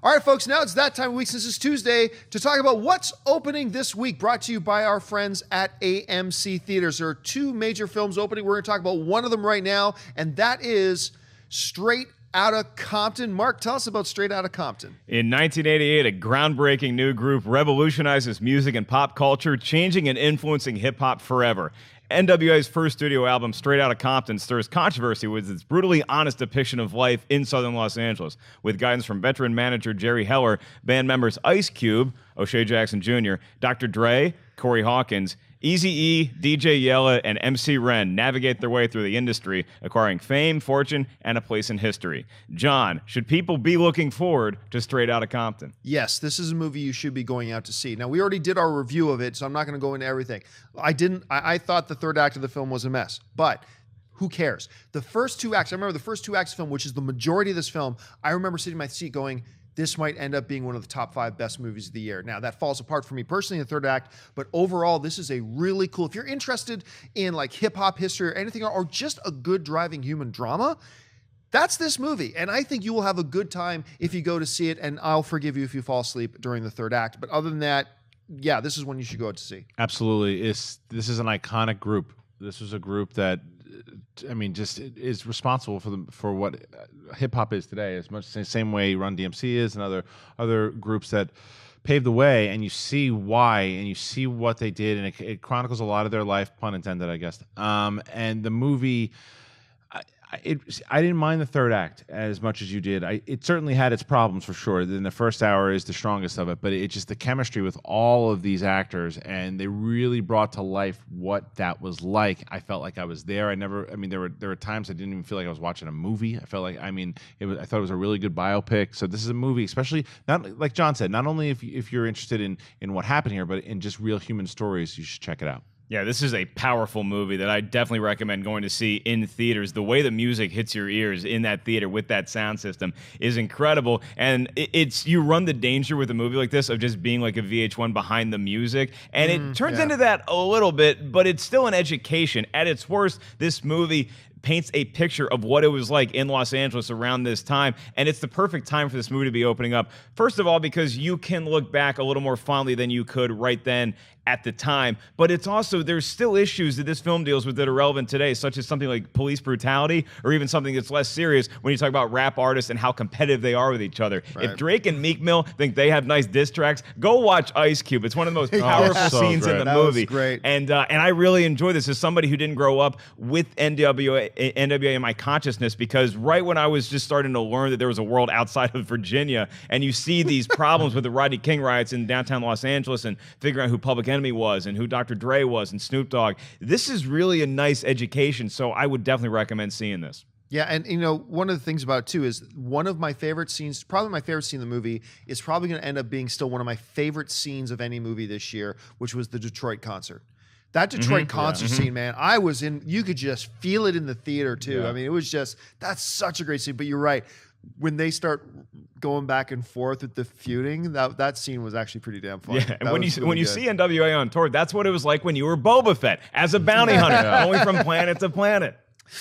All right, folks, now it's that time of week since it's Tuesday to talk about what's opening this week, brought to you by our friends at AMC Theaters. There are two major films opening. We're going to talk about one of them right now, and that is Straight Outta Compton. Mark, tell us about Straight Outta Compton. In 1988, a groundbreaking new group revolutionizes music and pop culture, changing and influencing hip-hop forever. N.W.A.'s first studio album, Straight Outta Compton, stirs controversy with its brutally honest depiction of life in southern Los Angeles. With guidance from veteran manager Jerry Heller, band members Ice Cube, O'Shea Jackson Jr., Dr. Dre, Corey Hawkins, Eazy-E, DJ Yella, and MC Ren navigate their way through the industry, acquiring fame, fortune, and a place in history. John, should people be looking forward to Straight Outta Compton? Yes, this is a movie you should be going out to see. Now, we already did our review of it, so I'm not going to go into everything. I thought the third act of the film was a mess, but who cares? The first two acts, I remember the first two acts of the film, which is the majority of this film, I remember sitting in my seat going, this might end up being one of the top 5 best movies of the year. Now, that falls apart for me personally in the third act, but overall, this is a really cool, if you're interested in like hip hop history or anything, or just a good driving human drama, that's this movie. And I think you will have a good time if you go to see it, and I'll forgive you if you fall asleep during the third act. But other than that, yeah, this is one you should go out to see. Absolutely. This is an iconic group. This was a group that, I mean, just is responsible for what hip hop is today, as much the same way Run DMC is, and other groups that paved the way. And you see why, and you see what they did, and it chronicles a lot of their life, pun intended, I guess. And the movie, I didn't mind the third act as much as you did. It certainly had its problems for sure. Then the first hour is the strongest of it, but it's just the chemistry with all of these actors, and they really brought to life what that was like. I felt like I was there. There were times I didn't even feel like I was watching a movie. I felt like, I thought it was a really good biopic. So this is a movie, especially, not like John said, not only if you're interested in what happened here, but in just real human stories, you should check it out. Yeah, this is a powerful movie that I definitely recommend going to see in theaters. The way the music hits your ears in that theater with that sound system is incredible. And you run the danger with a movie like this of just being like a VH1 behind the music. And it turns into that a little bit, but it's still an education. At its worst, this movie paints a picture of what it was like in Los Angeles around this time, and it's the perfect time for this movie to be opening up. First of all, because you can look back a little more fondly than you could right then at the time, but it's also, there's still issues that this film deals with that are relevant today, such as something like police brutality, or even something that's less serious when you talk about rap artists and how competitive they are with each other. Right. If Drake and Meek Mill think they have nice diss tracks, go watch Ice Cube. It's one of the most powerful scenes in the movie. Was great. And I really enjoy this as somebody who didn't grow up with N.W.A in my consciousness, because right when I was just starting to learn that there was a world outside of Virginia, and you see these problems with the Rodney King riots in downtown Los Angeles, and figuring out who Public Enemy was and who Dr. Dre was and Snoop Dogg, this is really a nice education. So I would definitely recommend seeing this. Yeah, and one of the things about it too is one of my favorite scenes, probably my favorite scene in the movie, is probably going to end up being still one of my favorite scenes of any movie this year, which was the Detroit concert. That Detroit concert scene, man, you could just feel it in the theater too. Yeah. I mean, it was just, that's such a great scene. But you're right, when they start going back and forth with the feuding, that scene was actually pretty damn fun. Yeah, and when you see N.W.A on tour, that's what it was like when you were Boba Fett as a bounty hunter, going from planet to planet.